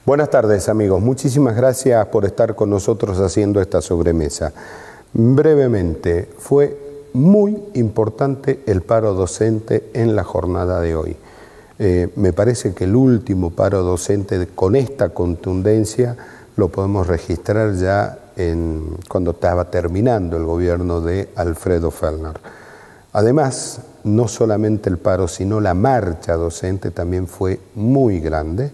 Buenas tardes, amigos. Muchísimas gracias por estar con nosotros haciendo esta sobremesa. Brevemente, fue muy importante el paro docente en la jornada de hoy. Me parece que el último paro docente con esta contundencia lo podemos registrar ya cuando estaba terminando el gobierno de Alfredo Fellner. Además, no solamente el paro, sino la marcha docente también fue muy grande.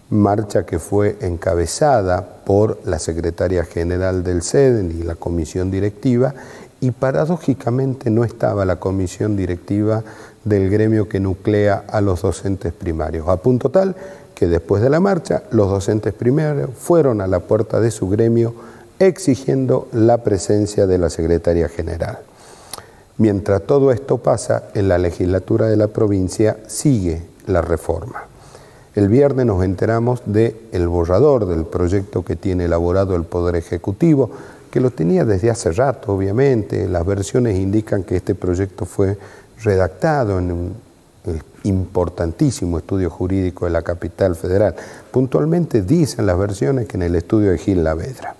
Marcha que fue encabezada por la secretaria general del CEDEN y la comisión directiva, y paradójicamente no estaba la comisión directiva del gremio que nuclea a los docentes primarios, a punto tal que después de la marcha los docentes primarios fueron a la puerta de su gremio exigiendo la presencia de la secretaria general. Mientras todo esto pasa, en la legislatura de la provincia sigue la reforma. El viernes nos enteramos del borrador del proyecto que tiene elaborado el Poder Ejecutivo, que lo tenía desde hace rato, obviamente. Las versiones indican que este proyecto fue redactado en un importantísimo estudio jurídico de la capital federal. Puntualmente dicen las versiones que en el estudio de Gil Lavedra.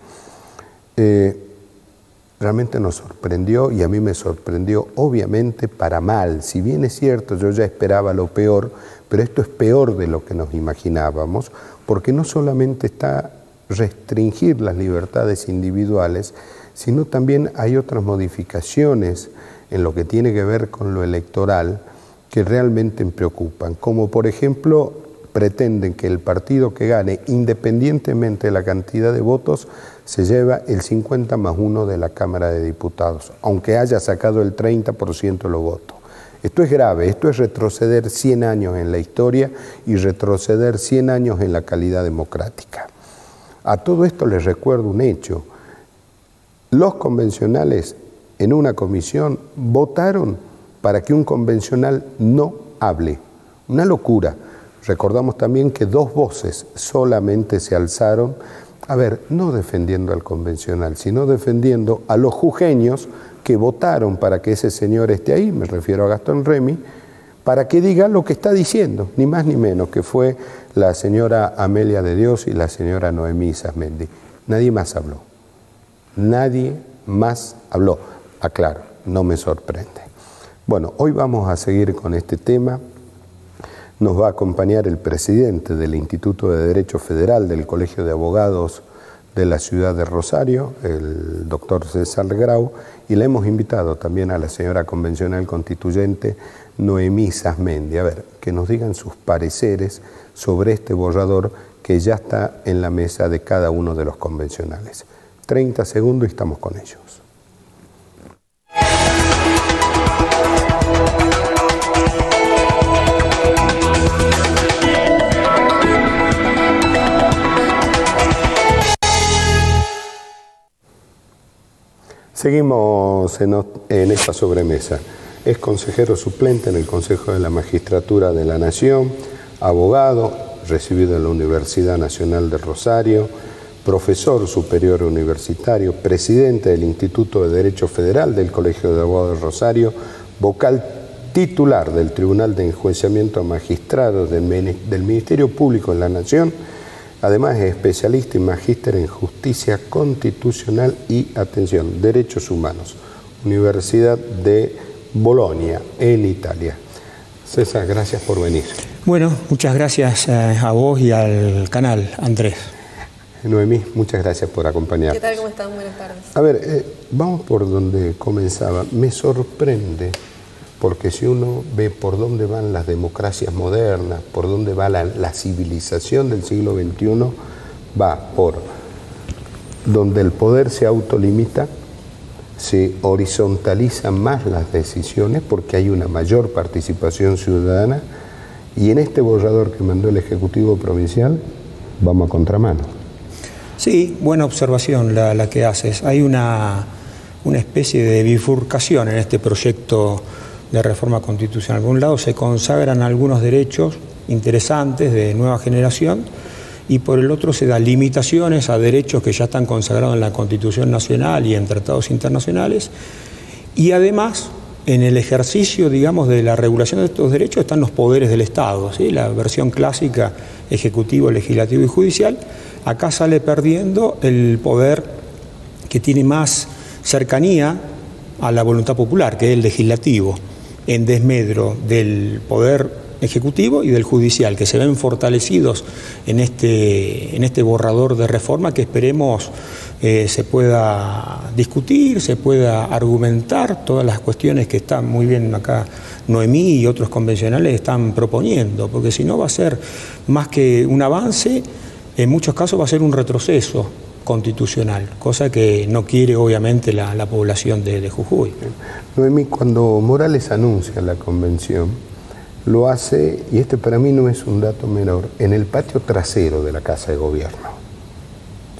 Realmente nos sorprendió, y a mí me sorprendió obviamente para mal. Si bien es cierto, yo ya esperaba lo peor, pero esto es peor de lo que nos imaginábamos, porque no solamente está restringir las libertades individuales, sino también hay otras modificaciones en lo que tiene que ver con lo electoral que realmente me preocupan, como por ejemplo pretenden que el partido que gane, independientemente de la cantidad de votos, se lleva el 50+1 de la Cámara de Diputados, aunque haya sacado el 30% de los votos. Esto es grave, esto es retroceder 100 años en la historia y retroceder 100 años en la calidad democrática. A todo esto les recuerdo un hecho. Los convencionales en una comisión votaron para que un convencional no hable. Una locura. Recordamos también que 2 voces solamente se alzaron, no defendiendo al convencional, sino defendiendo a los jujeños que votaron para que ese señor esté ahí, me refiero a Gastón Remy, para que diga lo que está diciendo, ni más ni menos, que fue la señora Amelia de Dios y la señora Noemí Isasmendi. Nadie más habló. Nadie más habló. Aclaro, no me sorprende. Bueno, hoy vamos a seguir con este tema. Nos va a acompañar el presidente del Instituto de Derecho Federal del Colegio de Abogados de la ciudad de Rosario, el doctor César Grau, y le hemos invitado también a la señora convencional constituyente Noemí Isasmendi, que nos digan sus pareceres sobre este borrador que ya está en la mesa de cada uno de los convencionales. 30 segundos y estamos con ellos. Seguimos en esta sobremesa. Es consejero suplente en el Consejo de la Magistratura de la Nación, abogado, recibido en la Universidad Nacional de Rosario, profesor superior universitario, presidente del Instituto de Derecho Federal del Colegio de Abogados de Rosario, vocal titular del Tribunal de Enjuiciamiento a Magistrados del Ministerio Público en la Nación. Además es especialista y magíster en Justicia Constitucional y, atención, Derechos Humanos, Universidad de Bolonia, en Italia. César, gracias por venir. Bueno, muchas gracias a vos y al canal, Andrés. Noemí, muchas gracias por acompañarnos. ¿Qué tal? ¿Cómo están? Buenas tardes. Vamos por donde comenzaba. Me sorprende, porque si uno ve por dónde van las democracias modernas, por dónde va la civilización del siglo XXI, va por donde el poder se autolimita, se horizontalizan más las decisiones porque hay una mayor participación ciudadana, y en este borrador que mandó el Ejecutivo Provincial vamos a contramano. Sí, buena observación la que haces. Hay una especie de bifurcación en este proyecto de reforma constitucional. Por un lado se consagran algunos derechos interesantes de nueva generación, y por el otro se dan limitaciones a derechos que ya están consagrados en la Constitución Nacional y en tratados internacionales, y además en el ejercicio, digamos, de la regulación de estos derechos están los poderes del Estado, ¿sí? La versión clásica, ejecutivo, legislativo y judicial. Acá sale perdiendo el poder que tiene más cercanía a la voluntad popular, que es el legislativo, en desmedro del poder ejecutivo y del judicial, que se ven fortalecidos en este borrador de reforma que esperemos se pueda discutir, se pueda argumentar todas las cuestiones que están muy bien acá Noemí y otros convencionales están proponiendo, porque si no va a ser más que un avance, en muchos casos va a ser un retroceso constitucional, cosa que no quiere obviamente la población de Jujuy. Noemí, cuando Morales anuncia la convención, lo hace, y este para mí no es un dato menor, en el patio trasero de la Casa de Gobierno.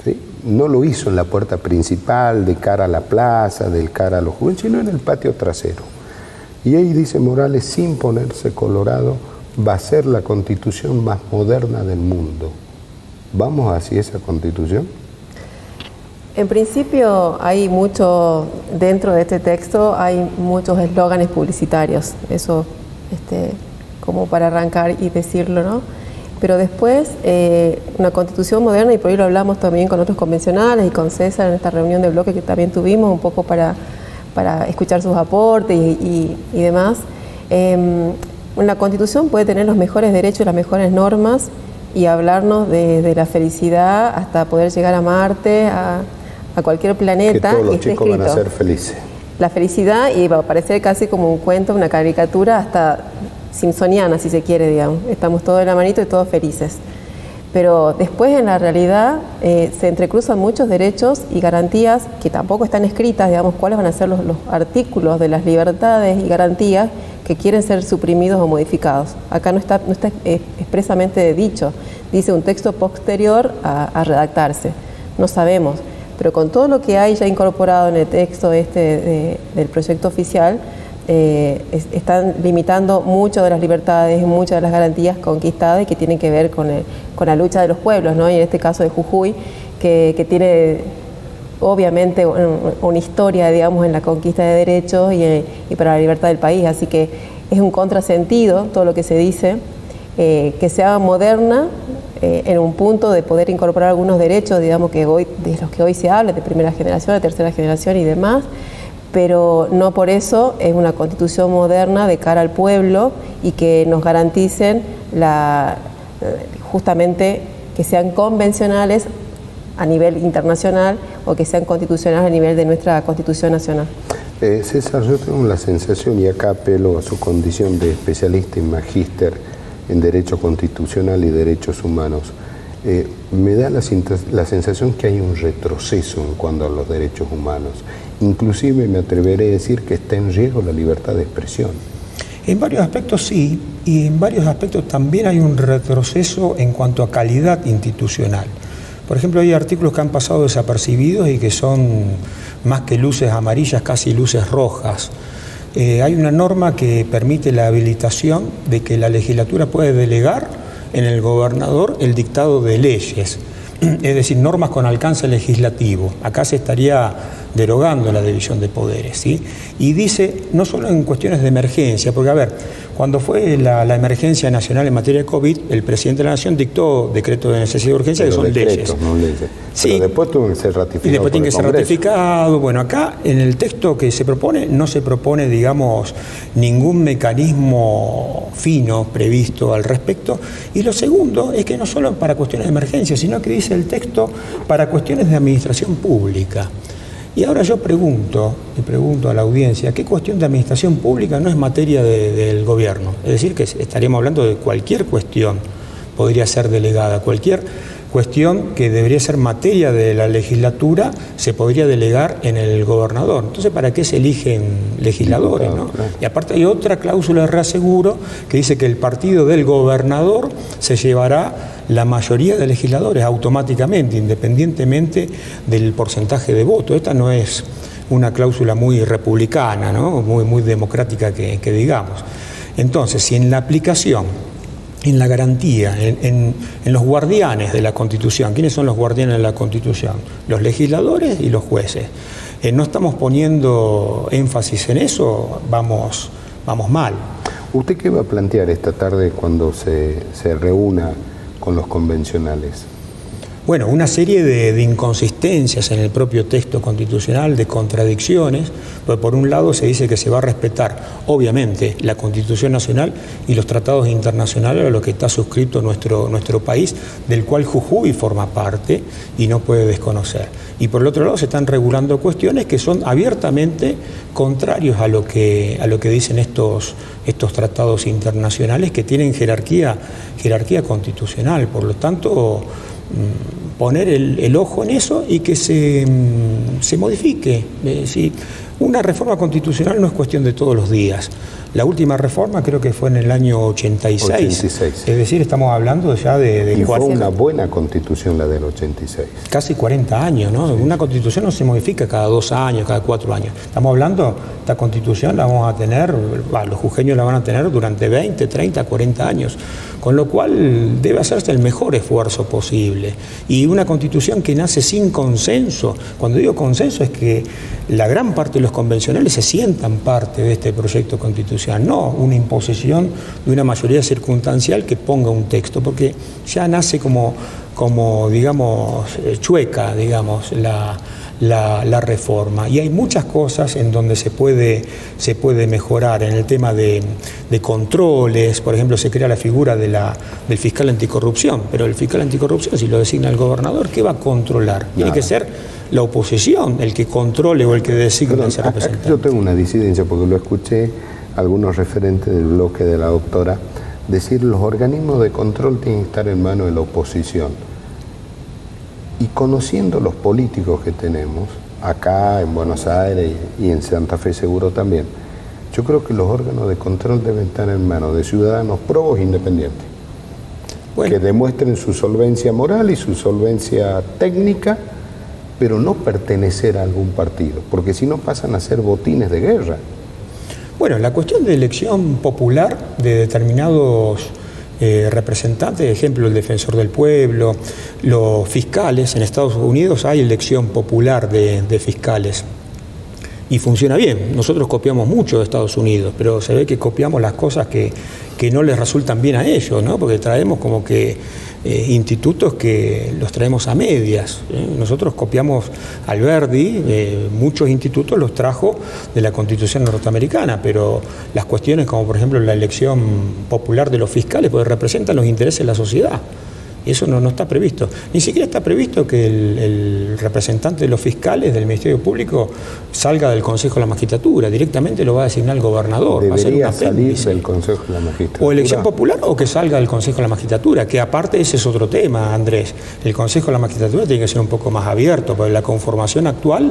¿Sí? No lo hizo en la puerta principal, de cara a la plaza, de cara a los jóvenes, sino en el patio trasero. Y ahí dice Morales, sin ponerse colorado, va a ser la constitución más moderna del mundo. ¿Vamos hacia esa constitución? En principio hay mucho, dentro de este texto hay muchos eslóganes publicitarios, eso como para arrancar y decirlo, ¿no? Pero después una constitución moderna, y por ahí lo hablamos también con otros convencionales y con César en esta reunión de bloque que también tuvimos, un poco para escuchar sus aportes y demás. Una constitución puede tener los mejores derechos, las mejores normas y hablarnos de la felicidad hasta poder llegar a Marte, a cualquier planeta. Que todos los chicos van a ser felices. La felicidad, y va a parecer casi como un cuento, una caricatura, hasta simpsoniana, si se quiere, digamos. Estamos todos de la manito y todos felices. Pero después, en la realidad, se entrecruzan muchos derechos y garantías que tampoco están escritas, digamos, cuáles van a ser los artículos de las libertades y garantías que quieren ser suprimidos o modificados. Acá no está expresamente dicho. Dice un texto posterior a redactarse. No sabemos. Pero con todo lo que hay ya incorporado en el texto del proyecto oficial, están limitando muchas de las libertades y muchas de las garantías conquistadas y que tienen que ver con la lucha de los pueblos, ¿no? Y en este caso de Jujuy, que tiene obviamente una historia, digamos, en la conquista de derechos y para la libertad del país. Así que es un contrasentido todo lo que se dice, que sea moderna, en un punto de poder incorporar algunos derechos, digamos, de los que hoy se habla, de primera generación, de tercera generación y demás, pero no por eso es una constitución moderna de cara al pueblo y que nos garanticen justamente que sean convencionales a nivel internacional o que sean constitucionales a nivel de nuestra Constitución Nacional. César, yo tengo la sensación, y acá apelo a su condición de especialista y magíster en Derecho Constitucional y Derechos Humanos, me da la sensación que hay un retroceso en cuanto a los derechos humanos. Inclusive me atreveré a decir que está en riesgo la libertad de expresión. En varios aspectos sí, y en varios aspectos también hay un retroceso en cuanto a calidad institucional. Por ejemplo, hay artículos que han pasado desapercibidos y que son más que luces amarillas, casi luces rojas. Hay una norma que permite la habilitación de que la legislatura puede delegar en el gobernador el dictado de leyes, es decir, normas con alcance legislativo. Acá se estaría derogando la división de poderes, ¿sí? Y dice, no solo en cuestiones de emergencia, porque a ver, cuando fue la emergencia nacional en materia de COVID, el presidente de la Nación dictó decretos de necesidad y urgencia, pero que son leyes. No leyes. Sí, pero después tuvo que ser ratificado. Y después tiene que ser ratificado. Bueno, acá en el texto que se propone, no se propone, digamos, ningún mecanismo fino previsto al respecto. Y lo segundo es que no solo para cuestiones de emergencia, sino que dice el texto para cuestiones de administración pública. Y ahora yo le pregunto a la audiencia, ¿qué cuestión de administración pública no es materia del gobierno? Es decir, que estaríamos hablando de cualquier cuestión, podría ser delegada, cualquier cuestión que debería ser materia de la legislatura se podría delegar en el gobernador. Entonces, ¿para qué se eligen legisladores, ¿no? Y aparte hay otra cláusula de reaseguro que dice que el partido del gobernador se llevará la mayoría de legisladores automáticamente, independientemente del porcentaje de votos. Esta no es una cláusula muy republicana, ¿no? Muy democrática que digamos. Entonces, si en la aplicación, en la garantía, en los guardianes de la Constitución, ¿quiénes son los guardianes de la Constitución? Los legisladores y los jueces. no estamos poniendo énfasis en eso, vamos mal. ¿Usted qué va a plantear esta tarde cuando se reúna con los convencionales? Bueno, una serie de inconsistencias en el propio texto constitucional, de contradicciones, porque por un lado se dice que se va a respetar, obviamente, la Constitución Nacional y los tratados internacionales a los que está suscrito nuestro país, del cual Jujuy forma parte y no puede desconocer. Y por el otro lado se están regulando cuestiones que son abiertamente contrarios a lo que dicen estos tratados internacionales que tienen jerarquía constitucional. Por lo tanto, poner el ojo en eso y que se modifique. Sí, una reforma constitucional no es cuestión de todos los días. La última reforma creo que fue en el año 86. Es decir, estamos hablando ya de y fue una buena constitución la del 86. Casi 40 años, ¿no? Sí. Una constitución no se modifica cada 2 años, cada 4 años. Estamos hablando, esta constitución la vamos a tener, los jujeños la van a tener durante 20, 30, 40 años. Con lo cual debe hacerse el mejor esfuerzo posible. Y una constitución que nace sin consenso, cuando digo consenso es que la gran parte de los convencionales se sientan parte de este proyecto constitucional, no una imposición de una mayoría circunstancial que ponga un texto, porque ya nace como digamos, chueca, digamos, la reforma. Y hay muchas cosas en donde se puede mejorar. En el tema de controles, por ejemplo, se crea la figura del fiscal anticorrupción, pero el fiscal anticorrupción, si lo designa el gobernador, ¿qué va a controlar? Tiene que ser la oposición el que controle o el que designe ese representante. Yo tengo una disidencia porque lo escuché algunos referentes del bloque de la doctora decir los organismos de control tienen que estar en manos de la oposición. Y conociendo los políticos que tenemos, acá en Buenos Aires y en Santa Fe seguro también, yo creo que los órganos de control deben estar en manos de ciudadanos probos e independientes, que demuestren su solvencia moral y su solvencia técnica, pero no pertenecer a algún partido, porque si no pasan a ser botines de guerra. Bueno, la cuestión de elección popular de determinados representantes, ejemplo el defensor del pueblo, los fiscales, en Estados Unidos hay elección popular de fiscales y funciona bien. Nosotros copiamos mucho de Estados Unidos, pero se ve que copiamos las cosas que no les resultan bien a ellos, ¿no? Porque traemos como que institutos que los traemos a medias. Nosotros copiamos Alberdi, muchos institutos los trajo de la Constitución norteamericana, pero las cuestiones como por ejemplo la elección popular de los fiscales, pues representan los intereses de la sociedad. Y eso no está previsto. Ni siquiera está previsto que el representante de los fiscales del Ministerio Público salga del Consejo de la Magistratura. Directamente lo va a designar el gobernador. Debería salir del Consejo de la Magistratura. O elección popular o que salga del Consejo de la Magistratura, que aparte ese es otro tema, Andrés. El Consejo de la Magistratura tiene que ser un poco más abierto, porque en la conformación actual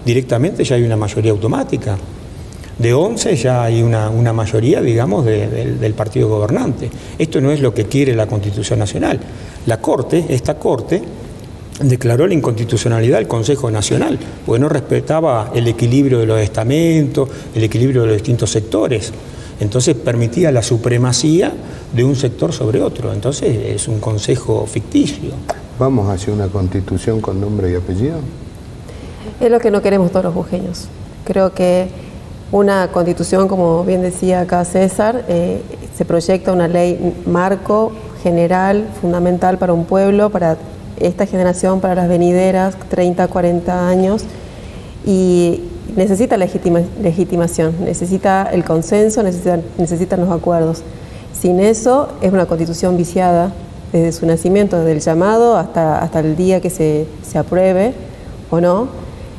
directamente ya hay una mayoría automática. De 11 ya hay una mayoría, digamos, del partido gobernante. Esto no es lo que quiere la Constitución Nacional. Esta Corte, declaró la inconstitucionalidad del Consejo Nacional, porque no respetaba el equilibrio de los estamentos, el equilibrio de los distintos sectores. Entonces permitía la supremacía de un sector sobre otro. Entonces es un consejo ficticio. ¿Vamos hacia una constitución con nombre y apellido? Es lo que no queremos todos los jujeños. Creo que una constitución, como bien decía acá César, se proyecta una ley marco general, fundamental para un pueblo, para esta generación, para las venideras, 30, 40 años, y necesita legitimación, necesita el consenso, necesitan los acuerdos. Sin eso es una constitución viciada desde su nacimiento, desde el llamado hasta el día que se apruebe o no,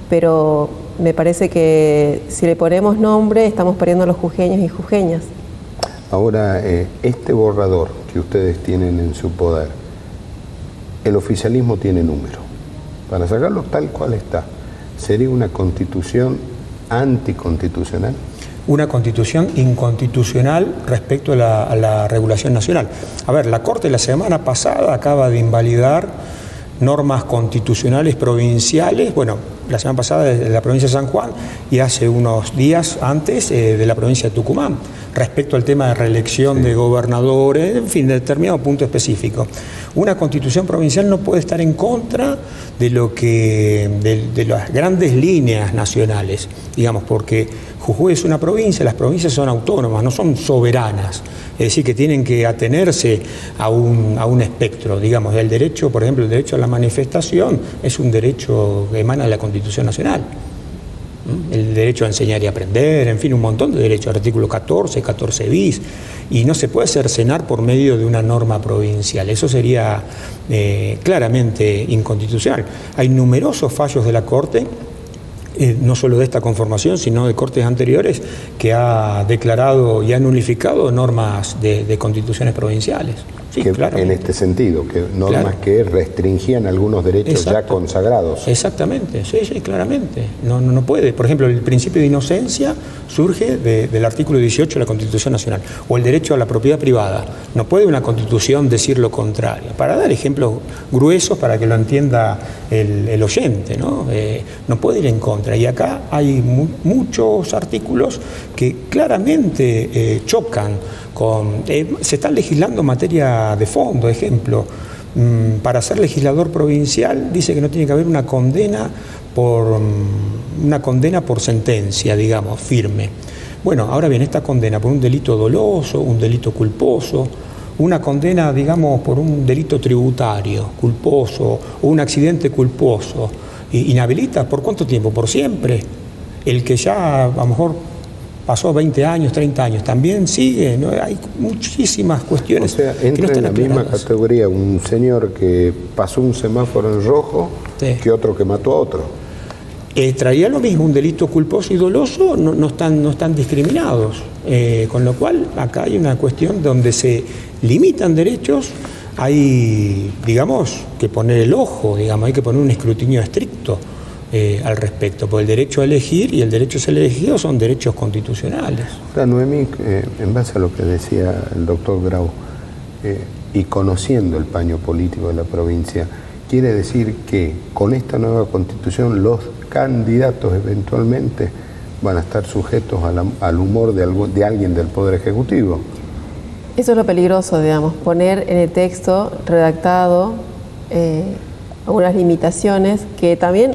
pero me parece que si le ponemos nombre estamos perdiendo a los jujeños y jujeñas. Ahora, este borrador que ustedes tienen en su poder, el oficialismo tiene número. Para sacarlo tal cual está, ¿sería una constitución anticonstitucional? Una constitución inconstitucional respecto a la regulación nacional. A ver, la Corte la semana pasada acaba de invalidar normas constitucionales provinciales, bueno, la semana pasada de la provincia de San Juan y hace unos días antes de la provincia de Tucumán, respecto al tema de reelección de gobernadores, en fin, de determinado punto específico. una constitución provincial no puede estar en contra de de las grandes líneas nacionales, digamos, porque Jujuy es una provincia, las provincias son autónomas, no son soberanas, es decir, que tienen que atenerse a un espectro, digamos, el derecho, por ejemplo, el derecho a la manifestación es un derecho que emana de la Constitución Nacional. El derecho a enseñar y aprender, en fin, un montón de derechos, artículo 14, 14 bis, y no se puede cercenar por medio de una norma provincial. Eso sería claramente inconstitucional. Hay numerosos fallos de la Corte, no solo de esta conformación, sino de cortes anteriores, que ha declarado y ha nulificado normas de constituciones provinciales. Sí, que claro. En este sentido, que normas claro. que restringían algunos derechos ya consagrados. Exactamente, sí, claramente. No puede. Por ejemplo, el principio de inocencia surge del artículo 18 de la Constitución Nacional, o el derecho a la propiedad privada. No puede una Constitución decir lo contrario. Para dar ejemplos gruesos para que lo entienda el oyente, ¿no? No puede ir en contra. Y acá hay muchos artículos que claramente chocan se está legislando en materia de fondo. Ejemplo, para ser legislador provincial dice que no tiene que haber una condena por sentencia, digamos, firme. Bueno, ahora bien, esta condena por un delito doloso, un delito culposo, una condena, digamos, por un delito tributario culposo o un accidente culposo, inhabilita ¿por cuánto tiempo? Por siempre. El que ya a lo mejor pasó 20 años, 30 años, también sigue, ¿no? Hay muchísimas cuestiones. O sea, entra en la misma categoría un señor que pasó un semáforo en rojo sí. que otro que mató a otro. Traía lo mismo, un delito culposo y doloso no están discriminados, con lo cual acá hay una cuestión donde se limitan derechos, hay, digamos, que poner el ojo, digamos, hay que poner un escrutinio estricto al respecto, porque el derecho a elegir y el derecho a ser elegido son derechos constitucionales. Ahora, Noemí, en base a lo que decía el doctor Grau, y conociendo el paño político de la provincia, quiere decir que con esta nueva constitución los candidatos eventualmente van a estar sujetos al humor de alguien del Poder Ejecutivo. Eso es lo peligroso, digamos, poner en el texto redactado algunas limitaciones que también,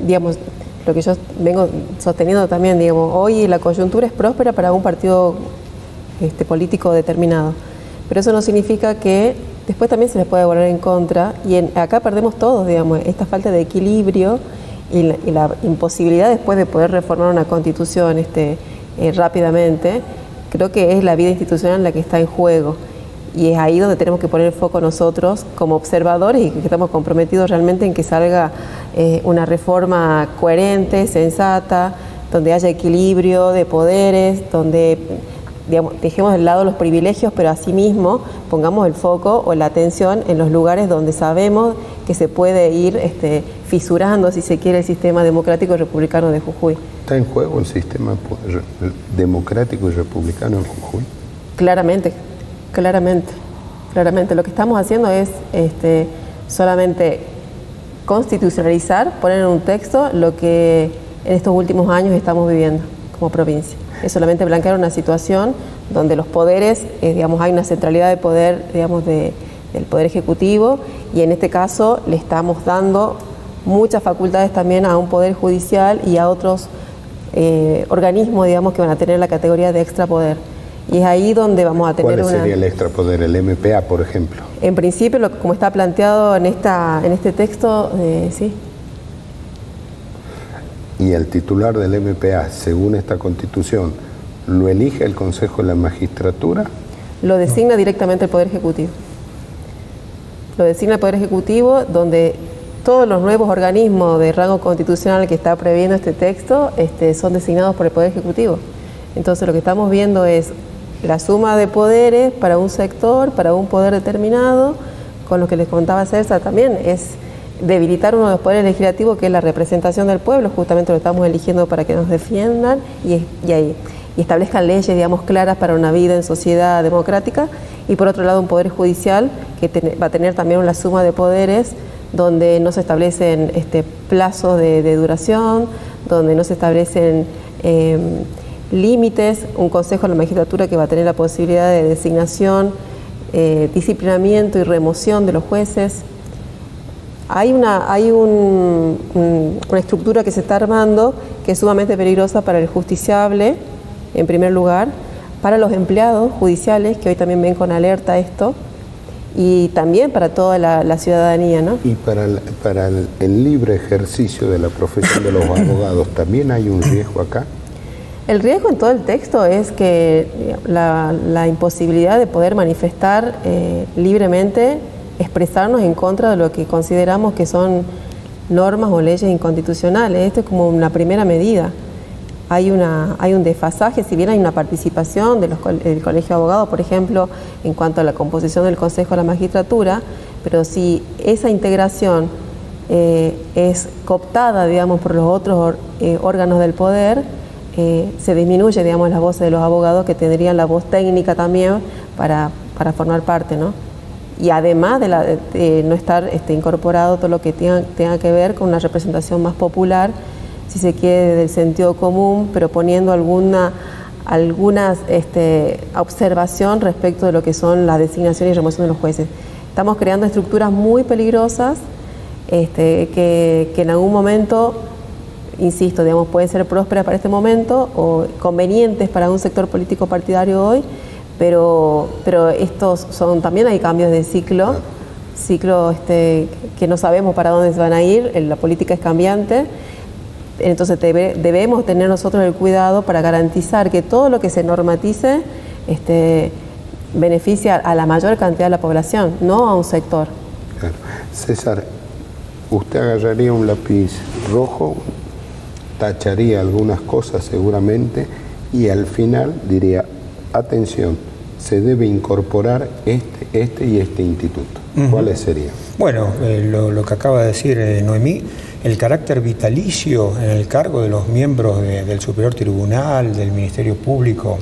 digamos, lo que yo vengo sosteniendo también, digamos, hoy la coyuntura es próspera para un partido político determinado, pero eso no significa que después también se les puede volver en contra, y acá perdemos todos, digamos, esta falta de equilibrio y la imposibilidad después de poder reformar una constitución rápidamente. Creo que es la vida institucional la que está en juego, y es ahí donde tenemos que poner el foco nosotros como observadores, y que estamos comprometidos realmente en que salga una reforma coherente, sensata, donde haya equilibrio de poderes, donde, digamos, dejemos de lado los privilegios, pero asimismo pongamos el foco o la atención en los lugares donde sabemos que se puede ir fisurando, si se quiere, el sistema democrático y republicano de Jujuy. ¿Está en juego el sistema democrático y republicano en Jujuy? Claramente. Lo que estamos haciendo es solamente constitucionalizar, poner en un texto lo que en estos últimos años estamos viviendo como provincia. Es solamente blanquear una situación donde los poderes, digamos, hay una centralidad de poder, digamos, del Poder Ejecutivo, y en este caso le estamos dando muchas facultades también a un Poder Judicial y a otros organismos, digamos, que van a tener la categoría de extrapoder. Y es ahí donde vamos a tener ¿Cuál sería el extrapoder? ¿El MPA, por ejemplo? En principio, como está planteado en este texto, sí. ¿Y el titular del MPA, según esta Constitución, lo elige el Consejo de la Magistratura? Lo designa directamente el Poder Ejecutivo. Lo designa el Poder Ejecutivo, donde todos los nuevos organismos de rango constitucional que está previendo este texto son designados por el Poder Ejecutivo. Entonces, lo que estamos viendo es la suma de poderes para un sector, para un poder determinado, con lo que les contaba César también, es debilitar uno de los poderes legislativos, que es la representación del pueblo. Justamente lo estamos eligiendo para que nos defiendan y establezcan leyes, digamos, claras para una vida en sociedad democrática. Y por otro lado, un poder judicial que va a tener también una suma de poderes, donde no se establecen plazos de duración, donde no se establecen límites, un Consejo de la Magistratura que va a tener la posibilidad de designación disciplinamiento y remoción de los jueces. Hay una estructura que se está armando que es sumamente peligrosa para el justiciable, en primer lugar, para los empleados judiciales, que hoy también ven con alerta esto, y también para toda la ciudadanía, ¿no? Y para el libre ejercicio de la profesión de los abogados, ¿también hay un riesgo acá? El riesgo en todo el texto es que la imposibilidad de poder manifestar libremente, expresarnos en contra de lo que consideramos que son normas o leyes inconstitucionales. Esto es como una primera medida. Hay un desfasaje, si bien hay una participación del Colegio de Abogados, por ejemplo, en cuanto a la composición del Consejo de la Magistratura, pero si esa integración es cooptada, digamos, por los otros órganos del poder, se disminuye, digamos, las voces de los abogados que tendrían la voz técnica también para formar parte, ¿no? Y además de no estar incorporado todo lo que tenga que ver con una representación más popular, si se quiere, del sentido común, pero poniendo alguna observación respecto de lo que son las designaciones y remoción de los jueces. Estamos creando estructuras muy peligrosas que en algún momento, insisto, digamos, pueden ser prósperas para este momento o convenientes para un sector político partidario hoy, pero estos son, también hay cambios de ciclo que no sabemos para dónde se van a ir, la política es cambiante. Entonces debemos tener nosotros el cuidado para garantizar que todo lo que se normatice beneficia a la mayor cantidad de la población, no a un sector. Claro. César, usted agarraría un lápiz rojo, tacharía algunas cosas seguramente y al final diría, atención, se debe incorporar este y este instituto. ¿Cuáles serían? Bueno, lo que acaba de decir Noemí, el carácter vitalicio en el cargo de los miembros del Superior Tribunal, del Ministerio Público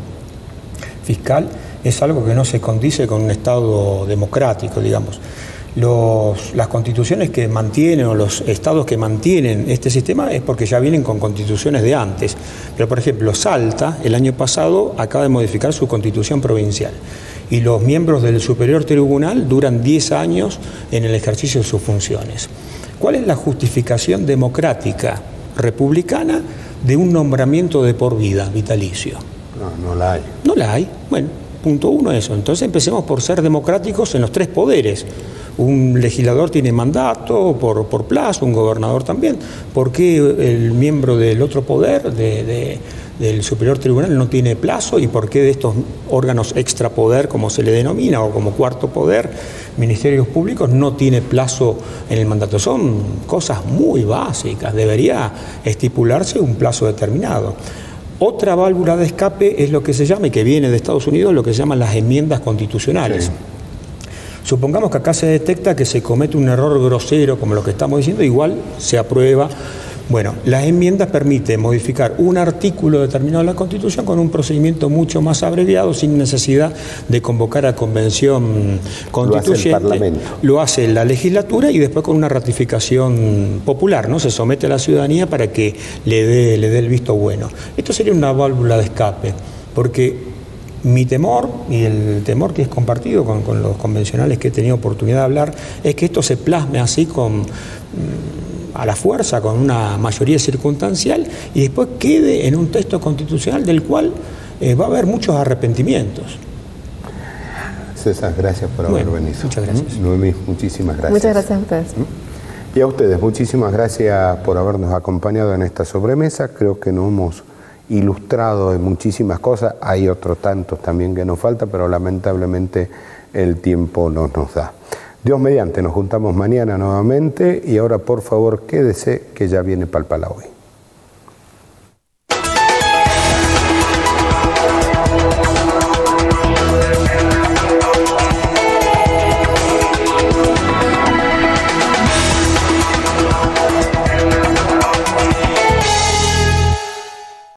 Fiscal, es algo que no se condice con un Estado democrático, digamos. Las constituciones que mantienen o los estados que mantienen este sistema es porque ya vienen con constituciones de antes. Pero, por ejemplo, Salta, el año pasado, acaba de modificar su constitución provincial. Y los miembros del Superior Tribunal duran 10 años en el ejercicio de sus funciones. ¿Cuál es la justificación democrática republicana de un nombramiento de por vida vitalicio? No la hay. No la hay. Bueno, punto uno eso. Entonces empecemos por ser democráticos en los tres poderes. Un legislador tiene mandato por plazo, un gobernador también. ¿Por qué el miembro del otro poder, del Superior Tribunal, no tiene plazo? ¿Y por qué de estos órganos extrapoder, como se le denomina, o como cuarto poder, ministerios públicos, no tiene plazo en el mandato? Son cosas muy básicas. Debería estipularse un plazo determinado. Otra válvula de escape es lo que se llama, y que viene de Estados Unidos, lo que se llaman las enmiendas constitucionales. Sí. Supongamos que acá se detecta que se comete un error grosero, como lo que estamos diciendo, igual se aprueba. Bueno, las enmiendas permiten modificar un artículo determinado de la Constitución con un procedimiento mucho más abreviado, sin necesidad de convocar a convención constituyente. Lo hace el Parlamento. Lo hace la legislatura y después con una ratificación popular, ¿no? Se somete a la ciudadanía para que le dé el visto bueno. Esto sería una válvula de escape, porque mi temor, y el temor que es compartido con los convencionales que he tenido oportunidad de hablar, es que esto se plasme así a la fuerza, con una mayoría circunstancial, y después quede en un texto constitucional del cual va a haber muchos arrepentimientos. César, gracias por haber venido. Muchas gracias. Noemí, muchísimas gracias. Muchas gracias a ustedes. Y a ustedes, muchísimas gracias por habernos acompañado en esta sobremesa. Creo que nos hemos ilustrado en muchísimas cosas. Hay otros tantos también que nos falta, pero lamentablemente el tiempo no nos da. Dios mediante, nos juntamos mañana nuevamente y ahora por favor quédese que ya viene Palpala Hoy.